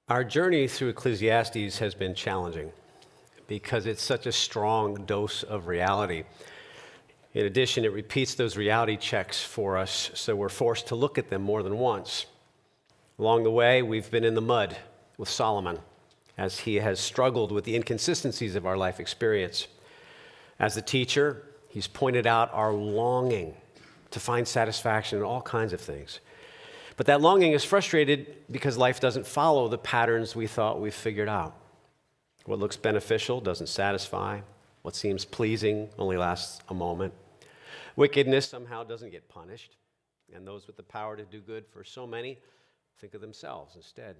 Our journey through Ecclesiastes has been challenging because it's such a strong dose of reality. In addition, it repeats those reality checks for us, so we're forced to look at them more than once. Along the way, we've been in the mud with Solomon as he has struggled with the inconsistencies of our life experience. As the teacher, he's pointed out our longing to find satisfaction in all kinds of things. But that longing is frustrated because life doesn't follow the patterns we thought we figured out. What looks beneficial doesn't satisfy. What seems pleasing only lasts a moment. Wickedness somehow doesn't get punished. And those with the power to do good for so many think of themselves instead.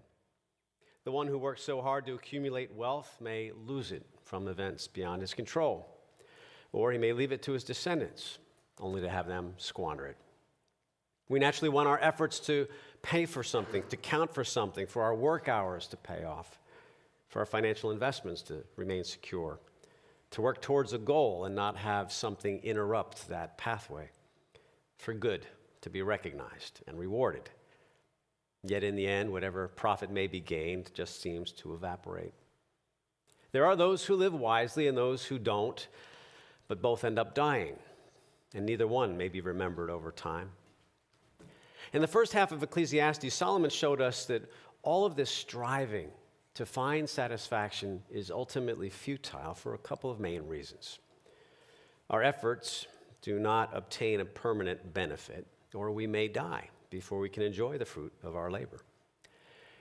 The one who works so hard to accumulate wealth may lose it from events beyond his control. Or he may leave it to his descendants, only to have them squander it. We naturally want our efforts to pay for something, to count for something, for our work hours to pay off, for our financial investments to remain secure, to work towards a goal and not have something interrupt that pathway, for good to be recognized and rewarded. Yet in the end, whatever profit may be gained just seems to evaporate. There are those who live wisely and those who don't, but both end up dying, and neither one may be remembered over time. In the first half of Ecclesiastes, Solomon showed us that all of this striving to find satisfaction is ultimately futile for a couple of main reasons. Our efforts do not obtain a permanent benefit, or we may die before we can enjoy the fruit of our labor.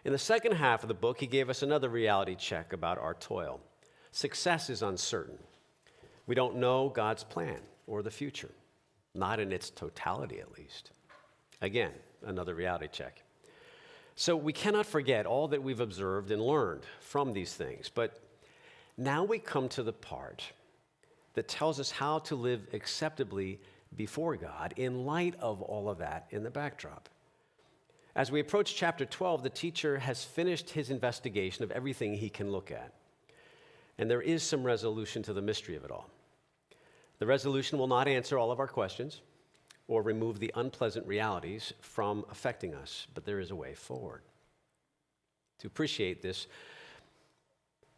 In the second half of the book, he gave us another reality check about our toil. Success is uncertain. We don't know God's plan or the future, not in its totality at least. Again, another reality check. So we cannot forget all that we've observed and learned from these things. But now we come to the part that tells us how to live acceptably before God in light of all of that in the backdrop. As we approach chapter 12, the teacher has finished his investigation of everything he can look at. And there is some resolution to the mystery of it all. The resolution will not answer all of our questions or remove the unpleasant realities from affecting us, but there is a way forward. To appreciate this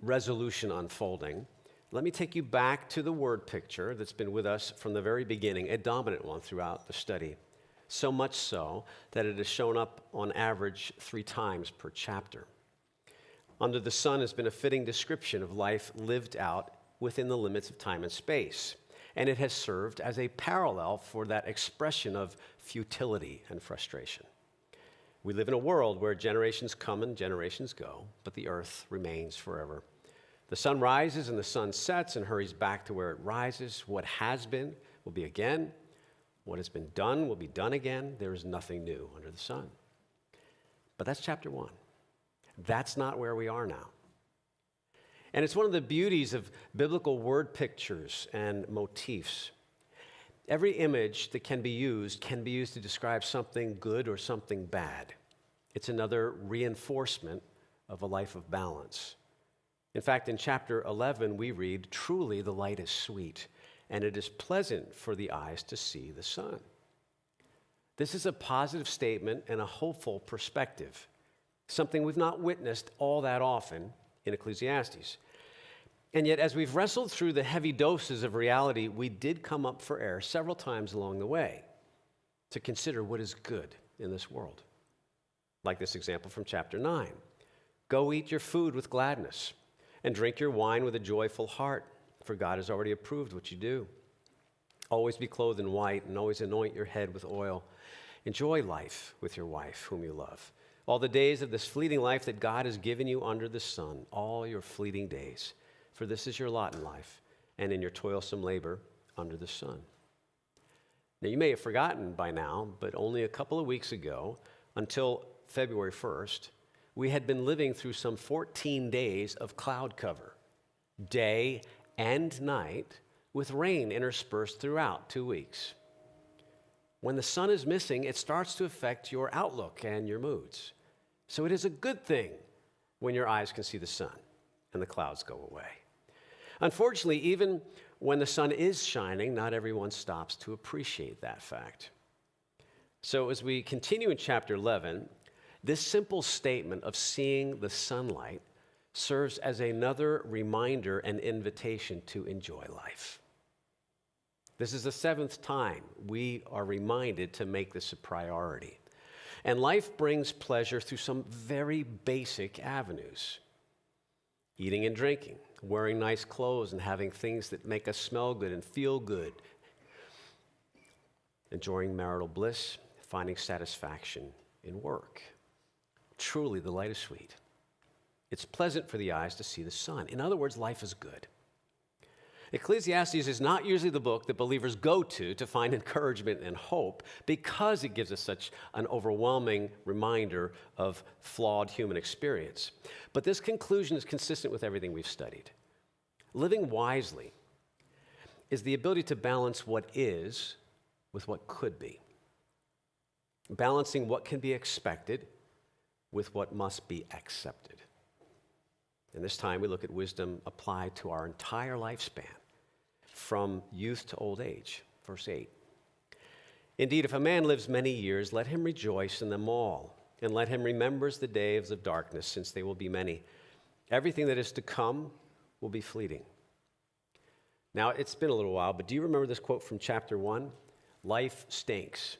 resolution unfolding, let me take you back to the word picture that's been with us from the very beginning, a dominant one throughout the study, so much so that it has shown up on average 3 times per chapter. Under the sun has been a fitting description of life lived out within the limits of time and space. And it has served as a parallel for that expression of futility and frustration. We live in a world where generations come and generations go, but the earth remains forever. The sun rises and the sun sets and hurries back to where it rises. What has been will be again. What has been done will be done again. There is nothing new under the sun. But that's chapter 1. That's not where we are now. And it's one of the beauties of biblical word pictures and motifs. Every image that can be used to describe something good or something bad. It's another reinforcement of a life of balance. In fact, in chapter 11, we read, "Truly the light is sweet, and it is pleasant for the eyes to see the sun." This is a positive statement and a hopeful perspective, something we've not witnessed all that often in Ecclesiastes. And yet, as we've wrestled through the heavy doses of reality, we did come up for air several times along the way to consider what is good in this world. Like this example from chapter 9. "Go eat your food with gladness and drink your wine with a joyful heart, for God has already approved what you do. Always be clothed in white and always anoint your head with oil. Enjoy life with your wife, whom you love. All the days of this fleeting life that God has given you under the sun, all your fleeting days. For this is your lot in life, and in your toilsome labor under the sun." Now, you may have forgotten by now, but only a couple of weeks ago, until February 1st, we had been living through some 14 days of cloud cover, day and night, with rain interspersed throughout 2 weeks. When the sun is missing, it starts to affect your outlook and your moods. So it is a good thing when your eyes can see the sun and the clouds go away. Unfortunately, even when the sun is shining, not everyone stops to appreciate that fact. So as we continue in chapter 11, This simple statement of seeing the sunlight serves as another reminder and invitation to enjoy life. This is the 7th time we are reminded to make this a priority. And life brings pleasure through some very basic avenues. Eating and drinking, wearing nice clothes and having things that make us smell good and feel good. Enjoying marital bliss, finding satisfaction in work. Truly, the light is sweet. It's pleasant for the eyes to see the sun. In other words, life is good. Ecclesiastes is not usually the book that believers go to find encouragement and hope because it gives us such an overwhelming reminder of flawed human experience. But this conclusion is consistent with everything we've studied. Living wisely is the ability to balance what is with what could be. Balancing what can be expected with what must be accepted. And this time we look at wisdom applied to our entire lifespan, from youth to old age. Verse 8. Indeed, if a man lives many years, let him rejoice in them all, and let him remember the days of darkness, since they will be many. Everything that is to come will be fleeting. Now, it's been a little while, but do you remember this quote from chapter 1? Life stinks.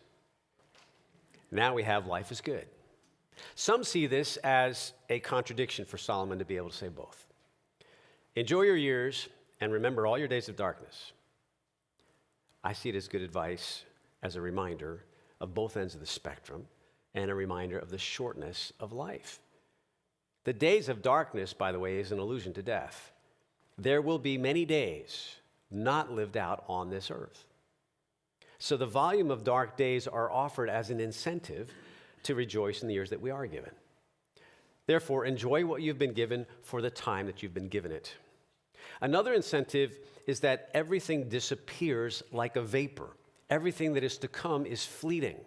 Now we have life is good. Some see this as a contradiction for Solomon to be able to say both. Enjoy your years and remember all your days of darkness. I see it as good advice, as a reminder of both ends of the spectrum and a reminder of the shortness of life. The days of darkness, by the way, is an allusion to death. There will be many days not lived out on this earth. So the volume of dark days are offered as an incentive to rejoice in the years that we are given. Therefore, enjoy what you've been given for the time that you've been given it. Another incentive is that everything disappears like a vapor. Everything that is to come is fleeting.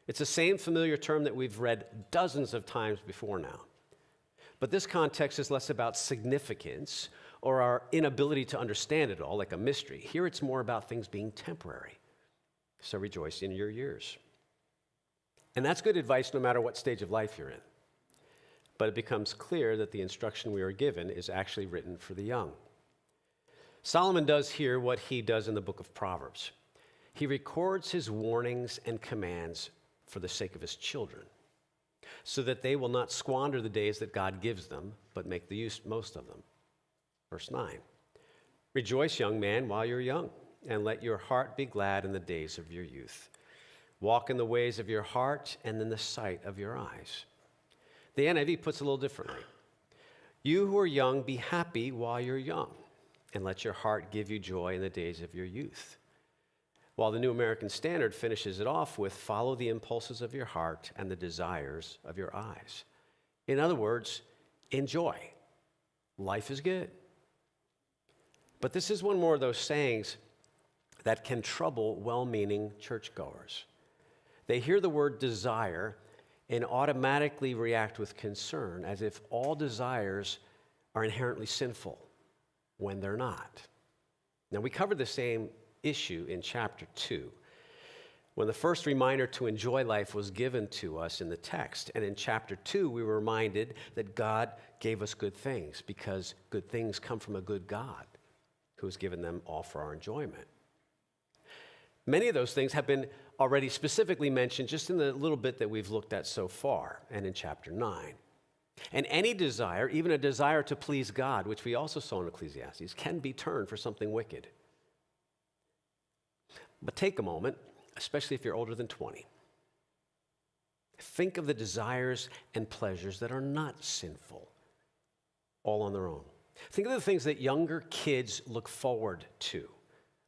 It's the same familiar term that we've read dozens of times before now. But this context is less about significance or our inability to understand it all, like a mystery. Here it's more about things being temporary. So rejoice in your years. And that's good advice no matter what stage of life you're in. But it becomes clear that the instruction we are given is actually written for the young. Solomon does here what he does in the book of Proverbs. He records his warnings and commands for the sake of his children, so that they will not squander the days that God gives them, but make the most of them. Verse 9, rejoice, young man, while you're young, and let your heart be glad in the days of your youth. Walk in the ways of your heart and in the sight of your eyes. The NIV puts it a little differently. You who are young, be happy while you're young, and let your heart give you joy in the days of your youth. While the New American Standard finishes it off with, follow the impulses of your heart and the desires of your eyes. In other words, enjoy. Life is good. But this is one more of those sayings that can trouble well-meaning churchgoers. They hear the word desire and automatically react with concern, as if all desires are inherently sinful when they're not. Now, we covered the same issue in chapter 2, when the first reminder to enjoy life was given to us in the text. And in chapter 2, we were reminded that God gave us good things because good things come from a good God who has given them all for our enjoyment. Many of those things have been already specifically mentioned just in the little bit that we've looked at so far and in chapter 9. And any desire, even a desire to please God, which we also saw in Ecclesiastes, can be turned for something wicked. But take a moment, especially if you're older than 20. Think of the desires and pleasures that are not sinful, all on their own. Think of the things that younger kids look forward to.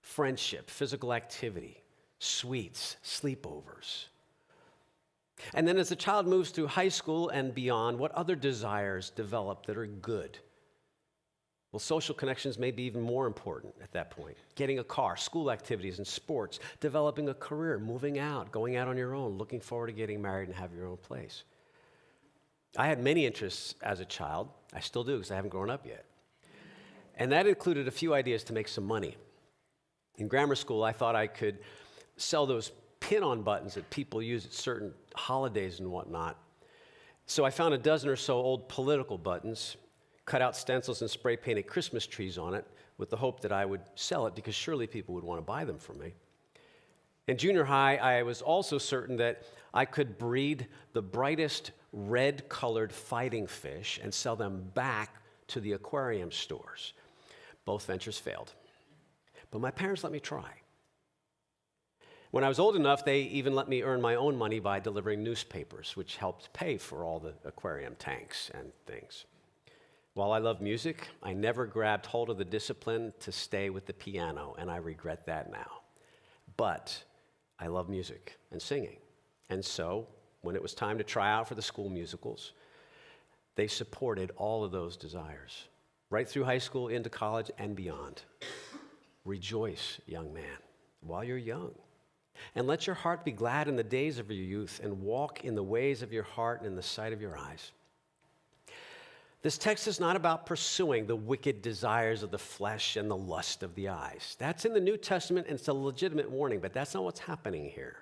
Friendship, physical activity, sweets, sleepovers. And then as the child moves through high school and beyond, what other desires develop that are good? Well, social connections may be even more important at that point. Getting a car, school activities and sports, developing a career, moving out, going out on your own, looking forward to getting married and have your own place. I had many interests as a child. I still do because I haven't grown up yet. And that included a few ideas to make some money. In grammar school, I thought I could sell those pin-on buttons that people use at certain holidays and whatnot So I found a dozen or so old political buttons, cut out stencils and spray painted Christmas trees on it with the hope that I would sell it because surely people would want to buy them from me. In junior high, I was also certain that I could breed the brightest red-colored fighting fish and sell them back to the aquarium stores. Both ventures failed. But my parents let me try. When I was old enough, they even let me earn my own money by delivering newspapers, which helped pay for all the aquarium tanks and things. While I love music, I never grabbed hold of the discipline to stay with the piano, and I regret that now. But I love music and singing. And so, when it was time to try out for the school musicals, they supported all of those desires, right through high school, into college, and beyond. Rejoice, young man, while you're young. And let your heart be glad in the days of your youth, and walk in the ways of your heart and in the sight of your eyes. This text is not about pursuing the wicked desires of the flesh and the lust of the eyes. That's in the New Testament, and it's a legitimate warning, but that's not what's happening here.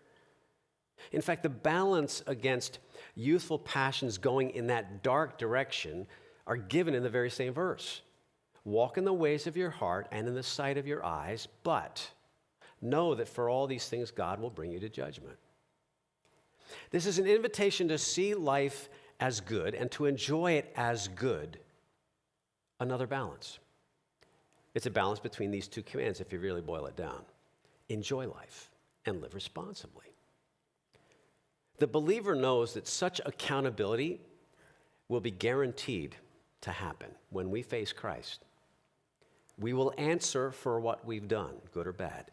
In fact, the balance against youthful passions going in that dark direction are given in the very same verse. Walk in the ways of your heart and in the sight of your eyes, but know that for all these things God will bring you to judgment. This is an invitation to see life as good and to enjoy it as good. Another balance. It's a balance between these two commands if you really boil it down. Enjoy life and live responsibly. The believer knows that such accountability will be guaranteed to happen when we face Christ. We will answer for what we've done, good or bad.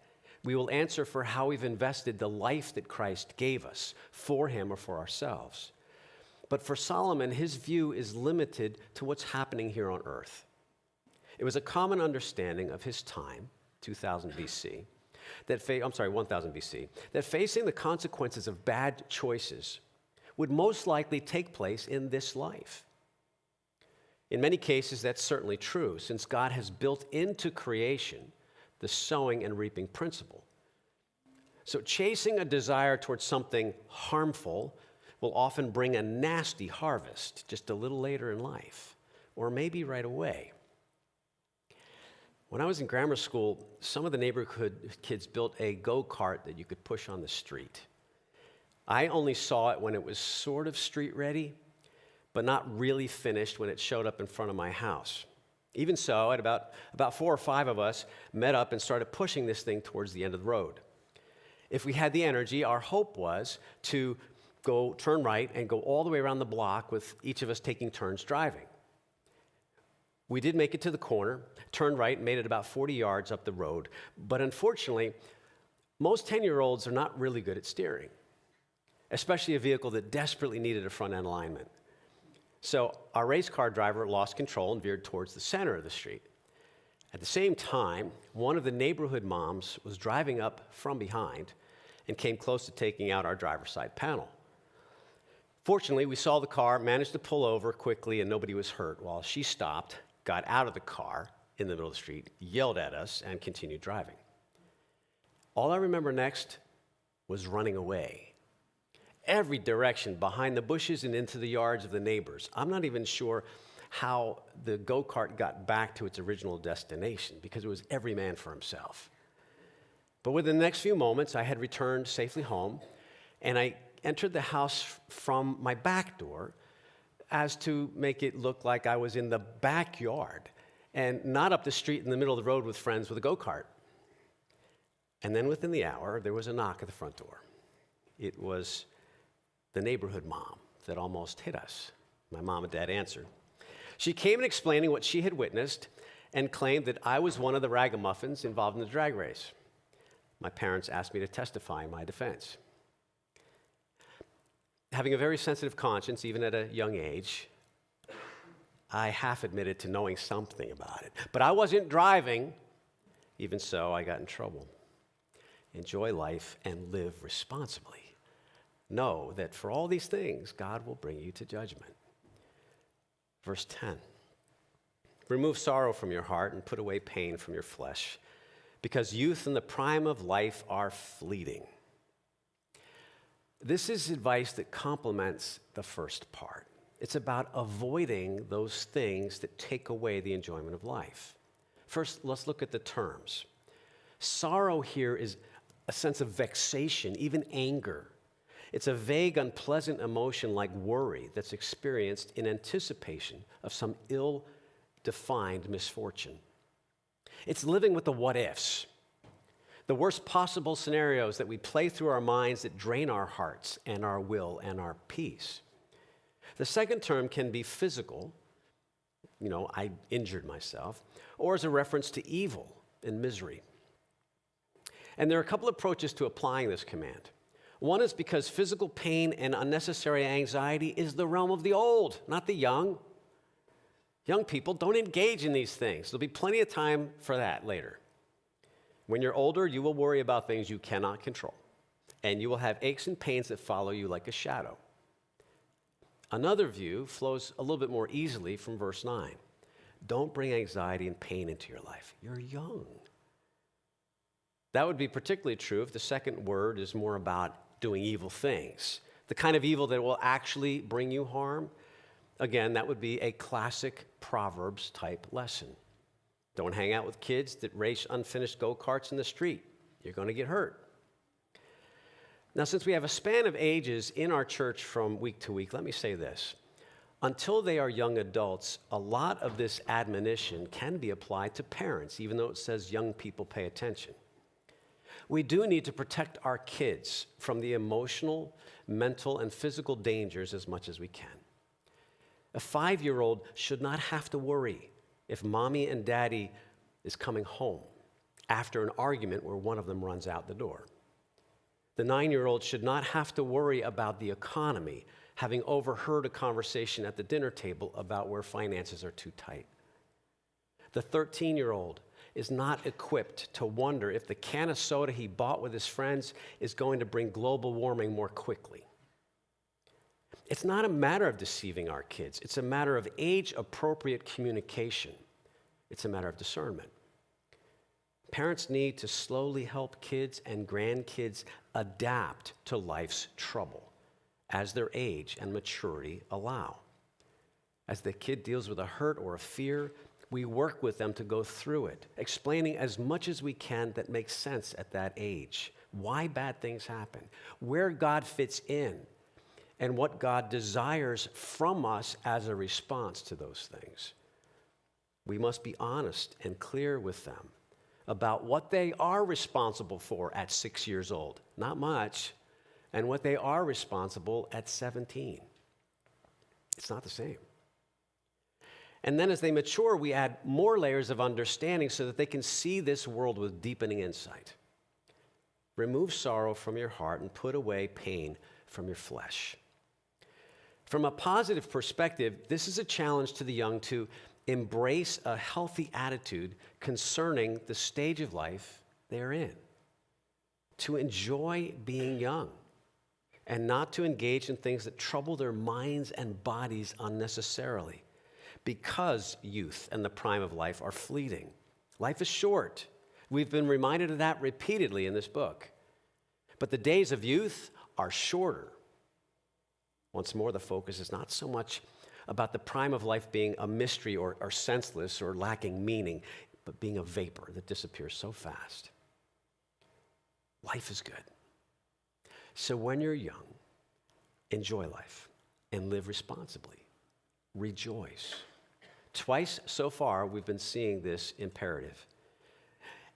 We will answer for how we've invested the life that Christ gave us for him or for ourselves. But for Solomon, his view is limited to what's happening here on earth. It was a common understanding of his time, 1000 BC, that facing the consequences of bad choices would most likely take place in this life. In many cases, that's certainly true, since God has built into creation the sowing and reaping principle. So chasing a desire towards something harmful will often bring a nasty harvest just a little later in life, or maybe right away. When I was in grammar school, some of the neighborhood kids built a go-kart that you could push on the street. I only saw it when it was sort of street ready, but not really finished when it showed up in front of my house. Even so, at about 4 or 5 of us met up and started pushing this thing towards the end of the road. If we had the energy, our hope was to go turn right and go all the way around the block with each of us taking turns driving. We did make it to the corner, turned right, and made it about 40 yards up the road. But unfortunately, most 10-year-olds are not really good at steering, especially a vehicle that desperately needed a front-end alignment. So our race car driver lost control and veered towards the center of the street. At the same time, one of the neighborhood moms was driving up from behind and came close to taking out our driver's side panel. Fortunately, we saw the car, managed to pull over quickly, and nobody was hurt, while she stopped, got out of the car in the middle of the street, yelled at us, and continued driving. All I remember next was running away. Every direction, behind the bushes and into the yards of the neighbors. I'm not even sure how the go-kart got back to its original destination, because it was every man for himself. But within the next few moments, I had returned safely home, and I entered the house from my back door as to make it look like I was in the backyard and not up the street in the middle of the road with friends with a go-kart. And then within the hour, there was a knock at the front door. It was the neighborhood mom that almost hit us. My mom and dad answered. She came in explaining what she had witnessed and claimed that I was one of the ragamuffins involved in the drag race. My parents asked me to testify in my defense. Having a very sensitive conscience, even at a young age, I half admitted to knowing something about it. But I wasn't driving. Even so, I got in trouble. Enjoy life and live responsibly. Know that for all these things, God will bring you to judgment. Verse 10. Remove sorrow from your heart and put away pain from your flesh, because youth and the prime of life are fleeting. This is advice that complements the first part. It's about avoiding those things that take away the enjoyment of life. First, let's look at the terms. Sorrow here is a sense of vexation, even anger. It's a vague, unpleasant emotion like worry that's experienced in anticipation of some ill-defined misfortune. It's living with the what-ifs, the worst possible scenarios that we play through our minds that drain our hearts and our will and our peace. The second term can be physical, I injured myself, or as a reference to evil and misery. And there are a couple of approaches to applying this command. One is because physical pain and unnecessary anxiety is the realm of the old, not the young. Young people, don't engage in these things. There'll be plenty of time for that later. When you're older, you will worry about things you cannot control, and you will have aches and pains that follow you like a shadow. Another view flows a little bit more easily from verse 9. Don't bring anxiety and pain into your life. You're young. That would be particularly true if the second word is more about doing evil things, the kind of evil that will actually bring you harm. Again, that would be a classic Proverbs type lesson. Don't hang out with kids that race unfinished go-karts in the street. You're going to get hurt. Now, since we have a span of ages in our church from week to week, let me say this. Until they are young adults, a lot of this admonition can be applied to parents, even though it says young people pay attention. We do need to protect our kids from the emotional, mental, and physical dangers as much as we can. A 5-year-old should not have to worry if mommy and daddy is coming home after an argument where one of them runs out the door. The 9-year-old should not have to worry about the economy, having overheard a conversation at the dinner table about where finances are too tight. The 13-year-old is not equipped to wonder if the can of soda he bought with his friends is going to bring global warming more quickly. It's not a matter of deceiving our kids. It's a matter of age-appropriate communication. It's a matter of discernment. Parents need to slowly help kids and grandkids adapt to life's trouble as their age and maturity allow. As the kid deals with a hurt or a fear, we work with them to go through it, explaining as much as we can that makes sense at that age, why bad things happen, where God fits in, and what God desires from us as a response to those things. We must be honest and clear with them about what they are responsible for at 6 years old, not much, and what they are responsible at 17. It's not the same. And then as they mature, we add more layers of understanding so that they can see this world with deepening insight. Remove sorrow from your heart and put away pain from your flesh. From a positive perspective, this is a challenge to the young to embrace a healthy attitude concerning the stage of life they're in, to enjoy being young, and not to engage in things that trouble their minds and bodies unnecessarily, because youth and the prime of life are fleeting. Life is short. We've been reminded of that repeatedly in this book. But the days of youth are shorter. Once more, the focus is not so much about the prime of life being a mystery or senseless or lacking meaning, but being a vapor that disappears so fast. Life is good. So when you're young, enjoy life and live responsibly. Rejoice. Twice so far, we've been seeing this imperative.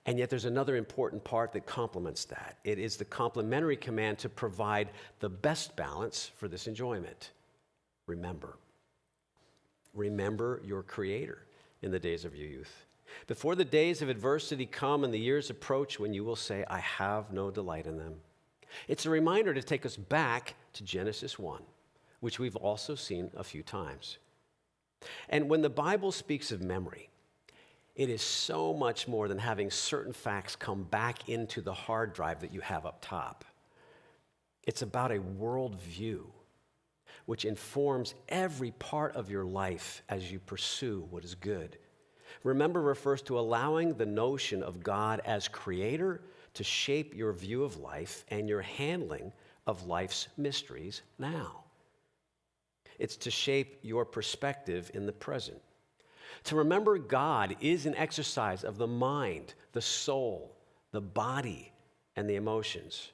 And yet there's another important part that complements that. It is the complementary command to provide the best balance for this enjoyment. Remember. Remember your Creator in the days of your youth. Before the days of adversity come and the years approach when you will say, I have no delight in them. It's a reminder to take us back to Genesis 1, which we've also seen a few times. And when the Bible speaks of memory, it is so much more than having certain facts come back into the hard drive that you have up top. It's about a worldview which informs every part of your life as you pursue what is good. Remember refers to allowing the notion of God as creator to shape your view of life and your handling of life's mysteries now. It's to shape your perspective in the present. To remember God is an exercise of the mind, the soul, the body, and the emotions.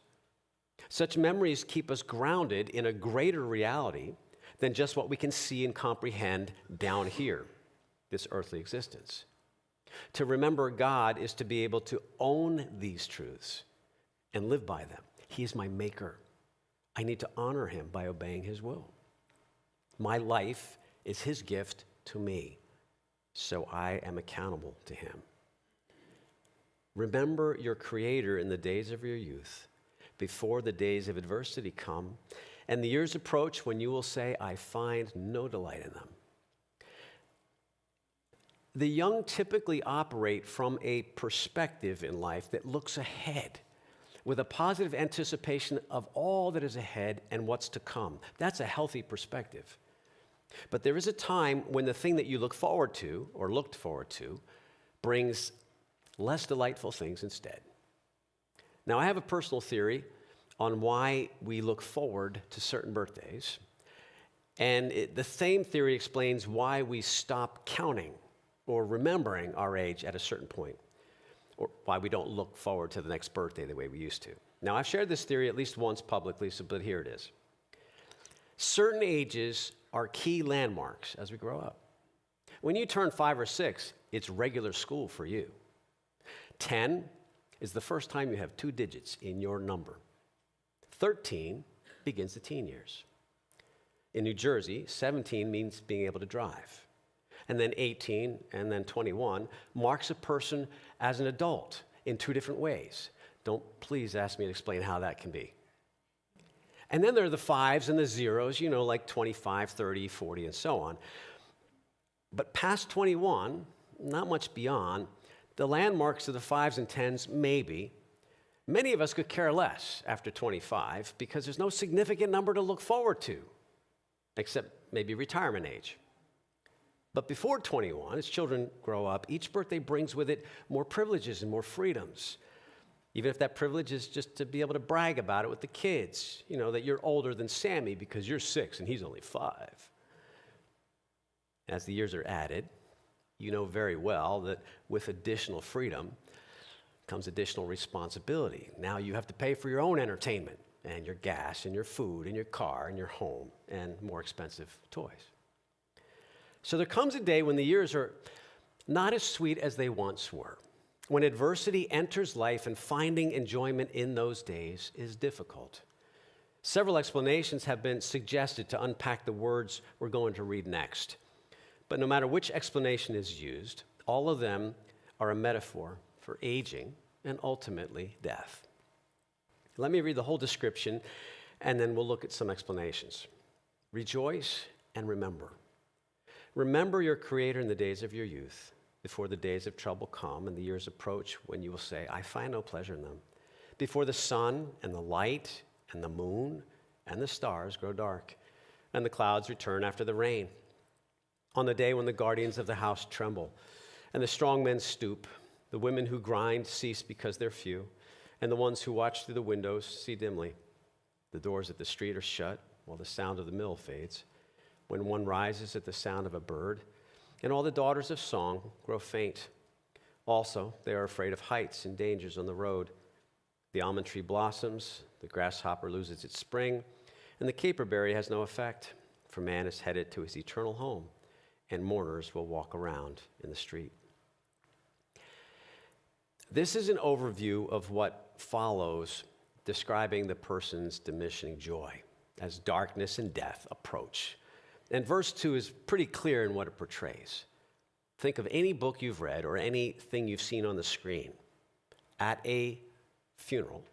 Such memories keep us grounded in a greater reality than just what we can see and comprehend down here, this earthly existence. To remember God is to be able to own these truths and live by them. He is my maker. I need to honor him by obeying his will. My life is his gift to me, so I am accountable to him. Remember your Creator in the days of your youth, before the days of adversity come, and the years approach when you will say, I find no delight in them. The young typically operate from a perspective in life that looks ahead, with a positive anticipation of all that is ahead and what's to come. That's a healthy perspective. But there is a time when the thing that you look forward to, or looked forward to, brings less delightful things instead. Now, I have a personal theory on why we look forward to certain birthdays, and the same theory explains why we stop counting or remembering our age at a certain point, or why we don't look forward to the next birthday the way we used to. Now, I've shared this theory at least once publicly, but here it is. Certain ages are key landmarks as we grow up. When you turn 5 or 6, it's regular school for you. 10 is the first time you have 2 digits in your number. 13 begins the teen years. In New Jersey, 17 means being able to drive. And then 18 and then 21 marks a person as an adult in 2 different ways. Don't please ask me to explain how that can be. And then there are the 5s and the 0s, like 25, 30, 40, and so on. But past 21, not much beyond, the landmarks of the 5s and 10s, maybe. Many of us could care less after 25 because there's no significant number to look forward to, except maybe retirement age. But before 21, as children grow up, each birthday brings with it more privileges and more freedoms. Even if that privilege is just to be able to brag about it with the kids, that you're older than Sammy because you're 6 and he's only 5. As the years are added, you know very well that with additional freedom comes additional responsibility. Now you have to pay for your own entertainment and your gas and your food and your car and your home and more expensive toys. So there comes a day when the years are not as sweet as they once were, when adversity enters life and finding enjoyment in those days is difficult. Several explanations have been suggested to unpack the words we're going to read next. But no matter which explanation is used, all of them are a metaphor for aging and ultimately death. Let me read the whole description, and then we'll look at some explanations. Rejoice and remember. Remember your Creator in the days of your youth, before the days of trouble come and the years approach when you will say, I find no pleasure in them. Before the sun and the light and the moon and the stars grow dark, and the clouds return after the rain. On the day when the guardians of the house tremble, and the strong men stoop, the women who grind cease because they're few, and the ones who watch through the windows see dimly. The doors of the street are shut, while the sound of the mill fades. When one rises at the sound of a bird, and all the daughters of song grow faint. Also, they are afraid of heights and dangers on the road. The almond tree blossoms, the grasshopper loses its spring, and the caperberry has no effect, for man is headed to his eternal home, and mourners will walk around in the street. This is an overview of what follows, describing the person's diminishing joy as darkness and death approach. And verse 2 is pretty clear in what it portrays. Think of any book you've read or anything you've seen on the screen. At a funeral,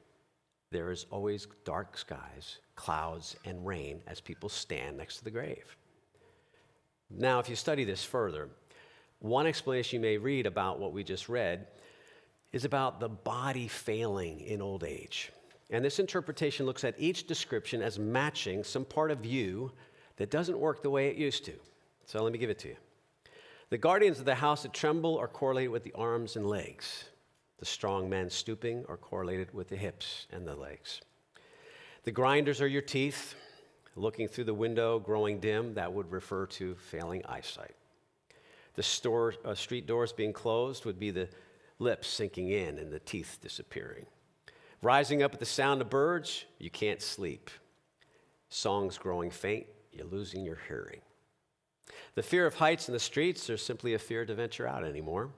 there is always dark skies, clouds, and rain as people stand next to the grave. Now, if you study this further, one explanation you may read about what we just read is about the body failing in old age. And this interpretation looks at each description as matching some part of you that doesn't work the way it used to. So let me give it to you. The guardians of the house that tremble are correlated with the arms and legs. The strong men stooping are correlated with the hips and the legs. The grinders are your teeth. Looking through the window, growing dim, that would refer to failing eyesight. The street doors being closed would be the lips sinking in and the teeth disappearing. Rising up at the sound of birds, you can't sleep. Songs growing faint, you're losing your hearing. The fear of heights in the streets, there's simply a fear to venture out anymore.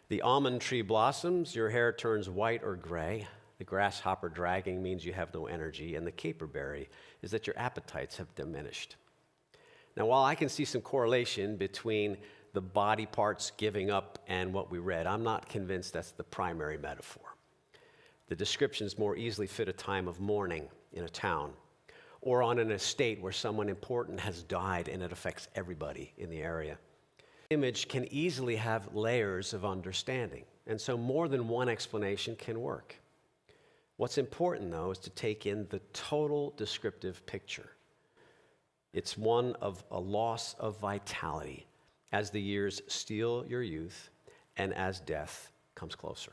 The almond tree blossoms, your hair turns white or gray. The grasshopper dragging means you have no energy, and the caperberry is that your appetites have diminished. Now, while I can see some correlation between the body parts giving up and what we read, I'm not convinced that's the primary metaphor. The descriptions more easily fit a time of mourning in a town or on an estate where someone important has died and it affects everybody in the area. Image can easily have layers of understanding, and so more than one explanation can work. What's important, though, is to take in the total descriptive picture. It's one of a loss of vitality as the years steal your youth and as death comes closer.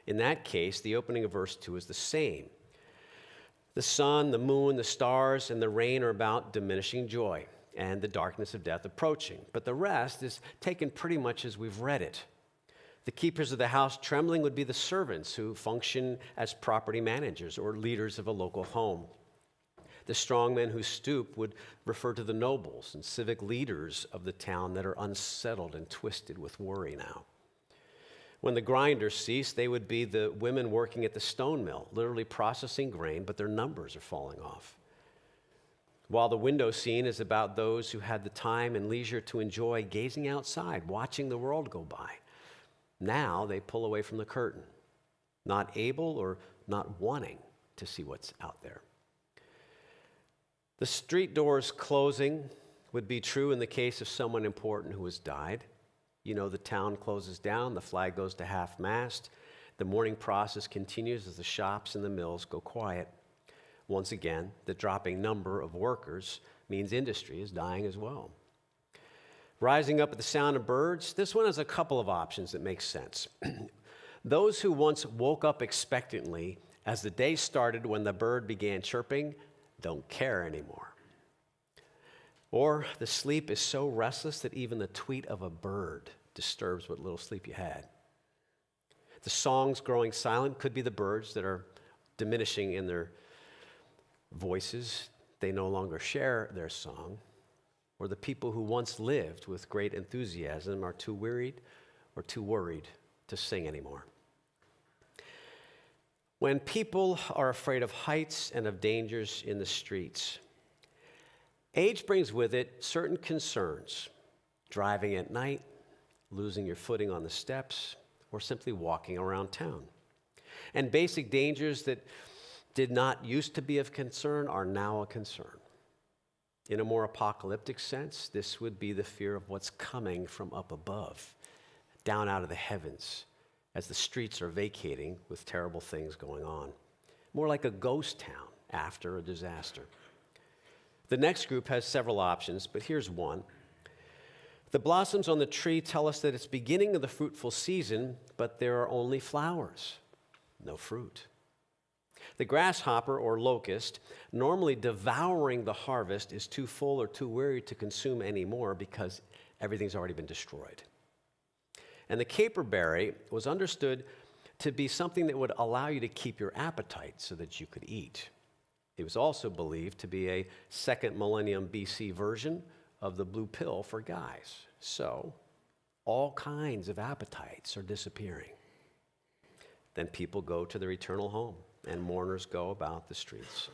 In that case, the opening of verse 2 is the same. The sun, the moon, the stars, and the rain are about diminishing joy and the darkness of death approaching. But the rest is taken pretty much as we've read it. The keepers of the house trembling would be the servants who function as property managers or leaders of a local home. The strong men who stoop would refer to the nobles and civic leaders of the town that are unsettled and twisted with worry now. When the grinders cease, they would be the women working at the stone mill, literally processing grain, but their numbers are falling off. While the window scene is about those who had the time and leisure to enjoy gazing outside, watching the world go by. Now they pull away from the curtain, not able or not wanting to see what's out there. The street doors closing would be true in the case of someone important who has died. You know, the town closes down, the flag goes to half-mast. The mourning process continues as the shops and the mills go quiet. Once again, the dropping number of workers means industry is dying as well. Rising up at the sound of birds, this one has a couple of options that make sense. Those who once woke up expectantly as the day started when the bird began chirping don't care anymore. Or the sleep is so restless that even the tweet of a bird disturbs what little sleep you had. The songs growing silent could be the birds that are diminishing in their voices. They no longer share their song. Or the people who once lived with great enthusiasm are too wearied or too worried to sing anymore. When people are afraid of heights and of dangers in the streets, age brings with it certain concerns. Driving at night, losing your footing on the steps, or simply walking around town. And basic dangers that did not used to be of concern are now a concern. In a more apocalyptic sense, this would be the fear of what's coming from up above, down out of the heavens, as the streets are vacating with terrible things going on. More like a ghost town after a disaster. The next group has several options, but here's one. The blossoms on the tree tell us that it's beginning of the fruitful season, but there are only flowers, no fruit. The grasshopper or locust, normally devouring the harvest, is too full or too weary to consume anymore because everything's already been destroyed. And the caperberry was understood to be something that would allow you to keep your appetite so that you could eat. It was also believed to be a second millennium BC version of the blue pill for guys. So all kinds of appetites are disappearing. Then people go to their eternal home, and mourners go about the streets.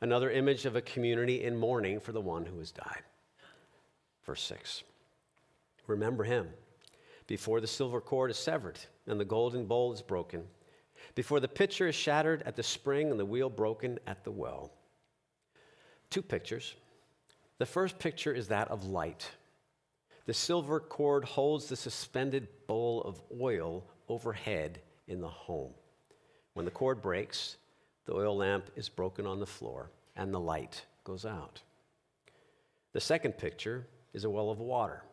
Another image of a community in mourning for the one who has died. Verse 6. Remember him before the silver cord is severed and the golden bowl is broken, before the pitcher is shattered at the spring and the wheel broken at the well. Two pictures. The first picture is that of light. The silver cord holds the suspended bowl of oil overhead in the home. When the cord breaks, the oil lamp is broken on the floor and the light goes out. The second picture is a well of water.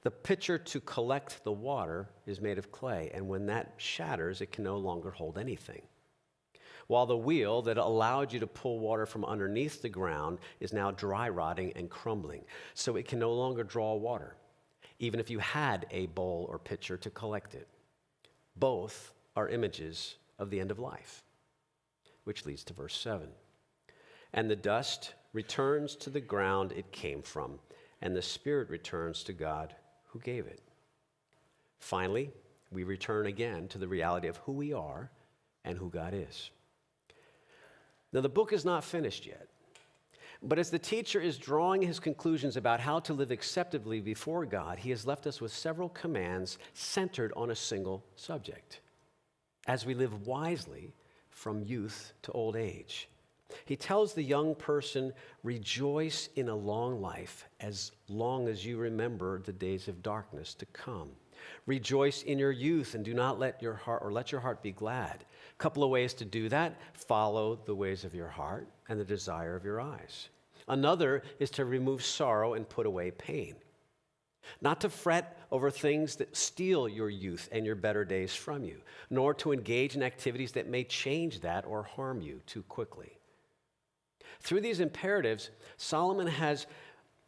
The pitcher to collect the water is made of clay, and when that shatters, it can no longer hold anything. while the wheel that allowed you to pull water from underneath the ground is now dry rotting and crumbling, so it can no longer draw water, even if you had a bowl or pitcher to collect it. Both are images of the end of life, which leads to verse 7. And the dust returns to the ground it came from, and the spirit returns to God who gave it. Finally, we return again to the reality of who we are and who God is. Now, the book is not finished yet, but as the teacher is drawing his conclusions about how to live acceptably before God, he has left us with several commands centered on a single subject. As we live wisely from youth to old age, he tells the young person, rejoice in a long life as long as you remember the days of darkness to come. Rejoice in your youth and do not let your heart be glad. A couple of ways to do that: follow the ways of your heart and the desire of your eyes. Another is to remove sorrow and put away pain. Not to fret over things that steal your youth and your better days from you, nor to engage in activities that may change that or harm you too quickly. Through these imperatives, Solomon has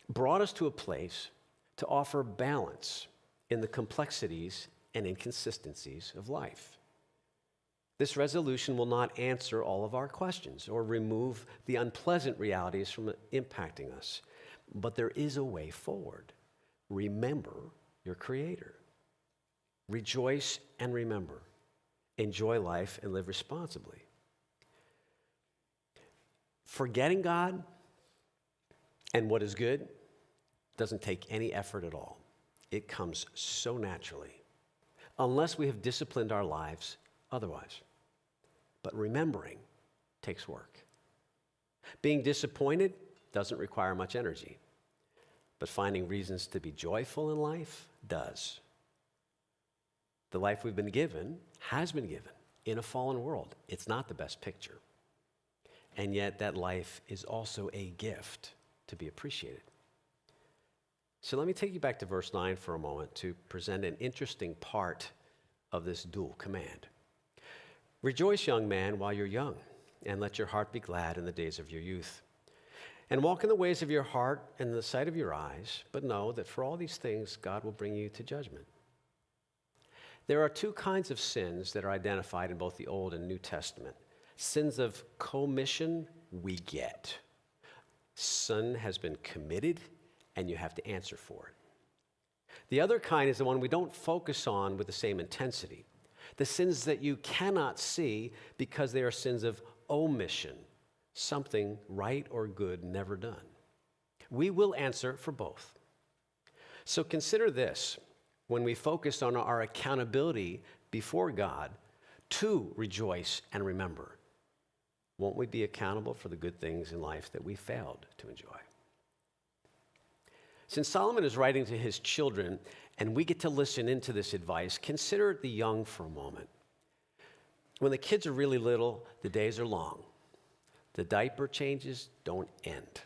brought us to a place to offer balance in the complexities and inconsistencies of life. This resolution will not answer all of our questions or remove the unpleasant realities from impacting us, but there is a way forward. Remember your Creator. Rejoice and remember. Enjoy life and live responsibly. Forgetting God and what is good doesn't take any effort at all. It comes so naturally, unless we have disciplined our lives otherwise. But remembering takes work. Being disappointed doesn't require much energy, but finding reasons to be joyful in life does. The life we've been given has been given in a fallen world. It's not the best picture. And yet that life is also a gift to be appreciated. So let me take you back to verse 9 for a moment to present an interesting part of this dual command. Rejoice, young man, while you're young, and let your heart be glad in the days of your youth. And walk in the ways of your heart and in the sight of your eyes, but know that for all these things God will bring you to judgment. There are two kinds of sins that are identified in both the Old and New Testament. Sins of commission, we get. Sin has been committed, and you have to answer for it. The other kind is the one we don't focus on with the same intensity. The sins that you cannot see because they are sins of omission, something right or good never done. We will answer for both. So consider this: when we focus on our accountability before God to rejoice and remember, won't we be accountable for the good things in life that we failed to enjoy? Since Solomon is writing to his children, and we get to listen into this advice, consider the young for a moment. When the kids are really little, the days are long. The diaper changes don't end.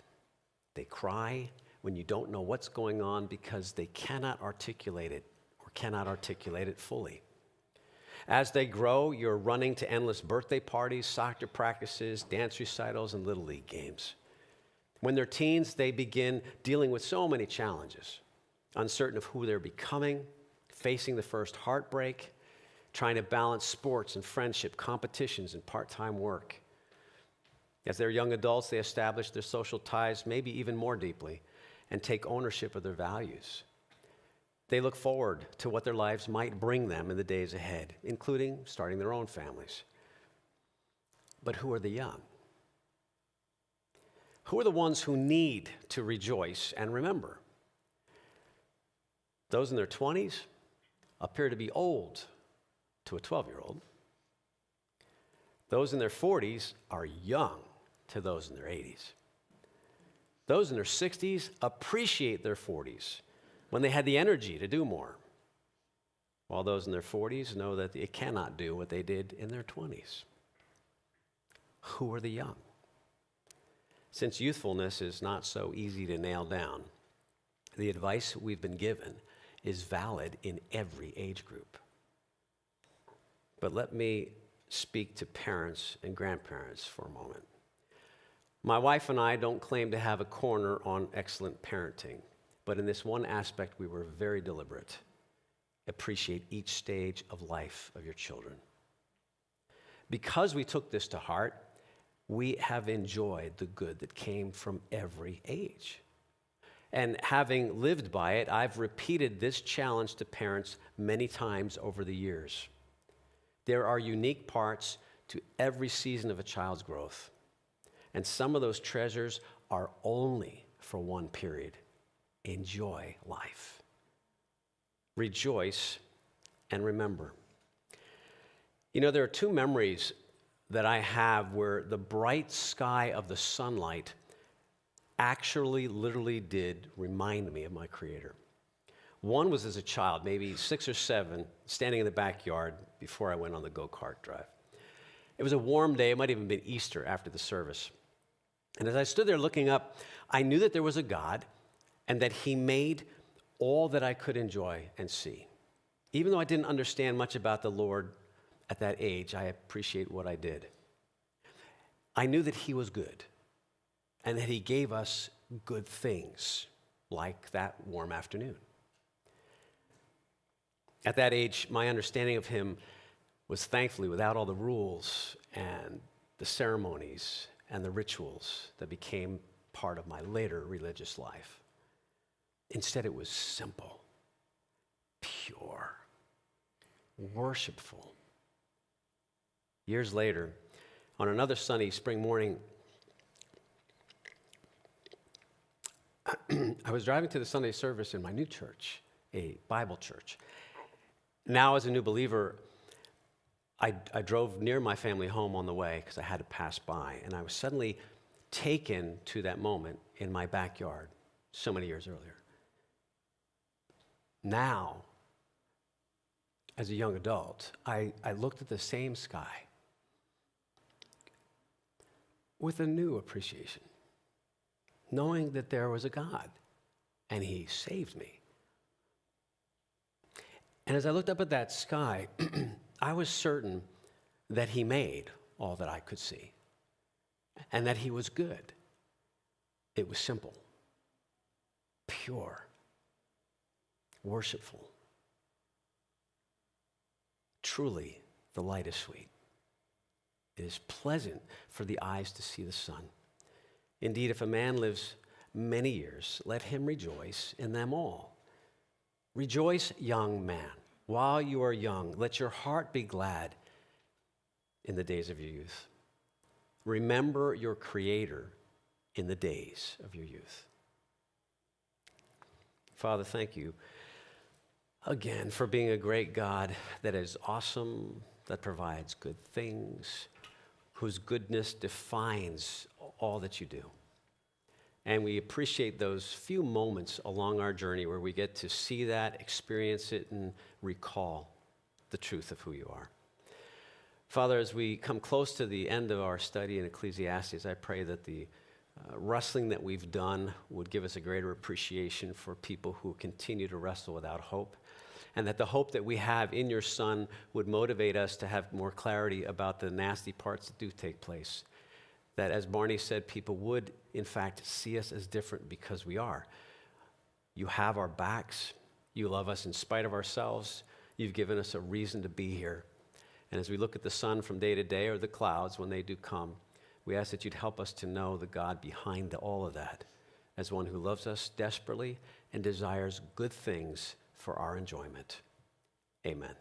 They cry when you don't know what's going on because they cannot articulate it or cannot articulate it fully. As they grow, you're running to endless birthday parties, soccer practices, dance recitals, and Little League games. When they're teens, they begin dealing with so many challenges, uncertain of who they're becoming, facing the first heartbreak, trying to balance sports and friendship, competitions, and part-time work. As they're young adults, they establish their social ties maybe even more deeply and take ownership of their values. They look forward to what their lives might bring them in the days ahead, including starting their own families. But who are the young? Who are the ones who need to rejoice and remember? Those in their 20s appear to be old to a 12-year-old. Those in their 40s are young to those in their 80s. Those in their 60s appreciate their 40s when they had the energy to do more, while those in their 40s know that they cannot do what they did in their 20s. Who are the young? Since youthfulness is not so easy to nail down, the advice we've been given is valid in every age group. But let me speak to parents and grandparents for a moment. My wife and I don't claim to have a corner on excellent parenting, but in this one aspect, we were very deliberate. Appreciate each stage of life of your children. Because we took this to heart, we have enjoyed the good that came from every age. And having lived by it, I've repeated this challenge to parents many times over the years. There are unique parts to every season of a child's growth. And some of those treasures are only for one period. Enjoy life. Rejoice and remember. You know, there are two memories that I have where the bright sky of the sunlight actually literally did remind me of my Creator. One was as a child, maybe 6 or 7, standing in the backyard before I went on the go-kart drive. It was a warm day. It might even have been Easter after the service. And as I stood there looking up, I knew that there was a God and that He made all that I could enjoy and see. Even though I didn't understand much about the Lord at that age, I appreciate what I did. I knew that He was good and that He gave us good things, like that warm afternoon. At that age, my understanding of Him was thankfully without all the rules and the ceremonies and the rituals that became part of my later religious life. Instead, it was simple, pure, worshipful. Years later, on another sunny spring morning, I was driving to the Sunday service in my new church, a Bible church. Now, as a new believer, I drove near my family home on the way because I had to pass by, and I was suddenly taken to that moment in my backyard so many years earlier. Now, as a young adult, I looked at the same sky with a new appreciation, knowing that there was a God, and He saved me. And as I looked up at that sky, I was certain that He made all that I could see, and that He was good. It was simple, pure, worshipful. Truly, the light is sweet. It is pleasant for the eyes to see the sun. Indeed, if a man lives many years, let him rejoice in them all. Rejoice, young man, while you are young. Let your heart be glad in the days of your youth. Remember your Creator in the days of your youth. Father, thank you again for being a great God that is awesome, that provides good things, whose goodness defines all that you do. And we appreciate those few moments along our journey where we get to see that, experience it, and recall the truth of who you are. Father, as we come close to the end of our study in Ecclesiastes, I pray that the wrestling that we've done would give us a greater appreciation for people who continue to wrestle without hope, and that the hope that we have in your Son would motivate us to have more clarity about the nasty parts that do take place. That, as Barney said, people would, in fact, see us as different because we are. You have our backs. You love us in spite of ourselves. You've given us a reason to be here. And as we look at the sun from day to day, or the clouds when they do come, we ask that you'd help us to know the God behind all of that as one who loves us desperately and desires good things for our enjoyment. Amen.